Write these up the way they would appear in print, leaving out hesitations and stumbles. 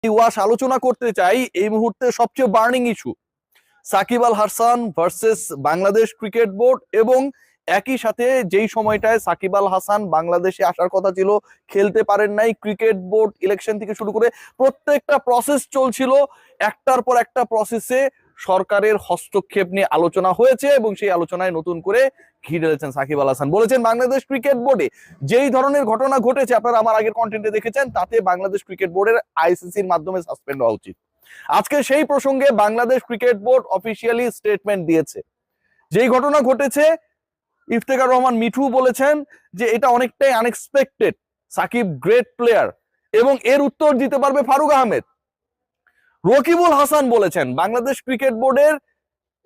Wash আলোচনা করতে চাই এই মুহূর্তে সবচেয়ে burning issue Shakib Al Hasan versus Bangladesh cricket board, এবং একই সাথে যেই সময়টায় সাকিব আল হাসান বাংলাদেশে আসার কথা ছিল খেলতে পারেন নাই, ক্রিকেট বোর্ড ইলেকশন থেকে শুরু করে প্রত্যেকটা প্রসেস চলছিল, একটার পর একটা প্রসেসে সরকারের হস্তক্ষেপ নিয়ে আলোচনা হয়েছে এবং সেই আলোচনায় নতুন করে ঘি ঢেলেছেন সাকিব আল হাসান। বলেছেন বাংলাদেশ ক্রিকেট বোর্ডে যেই ধরনের ঘটনা ঘটেছে, আপনারা আমার আগের কন্টেন্টে দেখেছেন, তাতে বাংলাদেশ ক্রিকেট বোর্ডের আইসিসির মাধ্যমে সাসপেন্ড হওয়া উচিত। আজকে সেই প্রসঙ্গে Bangladesh cricket board officially statement দিয়েছে। যেই ঘটনা ঘটেছে, ইফতেখার রহমান মিঠু বলেছেন যে এটা অনেকটাই আনএক্সপেক্টেড, সাকিব গ্রেট প্লেয়ার, এবং এর উত্তর দিতে পারবে ফারুক আহমেদ। রকিবুল হাসান বলেছেন বাংলাদেশ ক্রিকেট বোর্ডের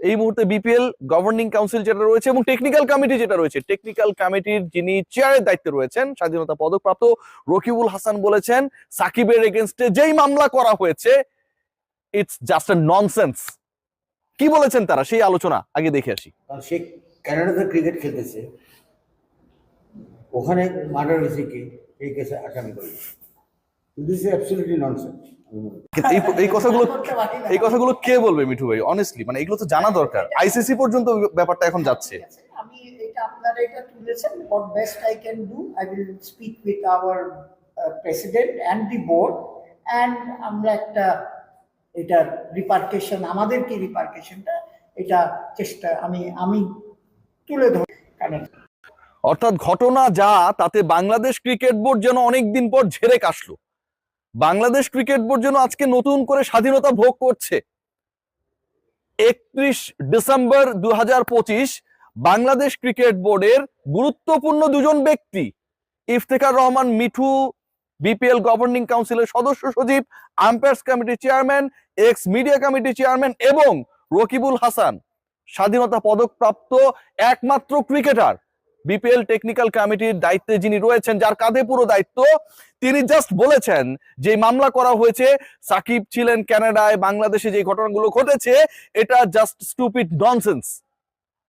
এই মুহূর্তে বিপিএল গভর্নিং কাউন্সিল যেটা রয়েছে এবং টেকনিক্যাল কমিটি যেটা রয়েছে, টেকনিক্যাল কমিটির যিনি চেয়ারের দায়িত্বে রয়েছেন স্বাধীনতা পদকপ্রাপ্ত রকিবুল হাসান বলেছেন সাকিবের এগেনস্টে যেই মামলা করা হয়েছে ইটস জাস্ট আ ননসেন্স। কি বলেছেন তারা, সেই আলোচনা আগে দেখে আসি। সে কানাডাতে ক্রিকেট খেলতেছে, ওখানে মার্ডার হয়েছে কি এই কেসে আসামি করে, দিস ইজ অ্যাবসলিউটলি ননসেন্স। এই কথাগুলো কে বলবে মিঠু ভাই? অনেস্টলি মানে এগুলো তো জানা দরকার। আইসিসি পর্যন্ত ব্যাপারটা এখন যাচ্ছে। আমি এটা আপনারা এটা তুলেছেন, what best I can do, I will speak with our president and the board, and আমরা একটা এটা রিপার্কেশন, আমাদের কি রিপার্কেশনটা এটা চেষ্টা আমি তুলে ধর। অর্থাৎ ঘটনা যা, তাতে বাংলাদেশ ক্রিকেট বোর্ড যেন অনেকদিন পর ঝেড়ে কাশলো। বাংলাদেশ ক্রিকেট বোর্ড যেন আজকে নতুন করে স্বাধীনতা ভোগ করছে। 31 ডিসেম্বর 2025 বাংলাদেশ ক্রিকেট বোর্ডের গুরুত্বপূর্ণ দুজন ব্যক্তি, ইফতেখার রহমান মিঠু বিপিএল গভর্নিং কাউন্সিলের সদস্য সচিব, আম্পায়ার্স কমিটির চেয়ারম্যান, এক্স মিডিয়া কমিটির চেয়ারম্যান, এবং রকিবুল হাসান স্বাধীনতা পদকপ্রাপ্ত একমাত্র ক্রিকেটার বিপিএল টেকনিক্যাল কমিটির দায়িত্বে যিনি রয়েছেন, যার কাঁধে পুরো দায়িত্ব, তিনি জাস্ট বলেছেন যে মামলা করা হয়েছে, সাকিব ছিলেন কানাডায়, বাংলাদেশে যে ঘটনাগুলো ঘটেছে এটা জাস্ট স্টুপিড ননসেন্স।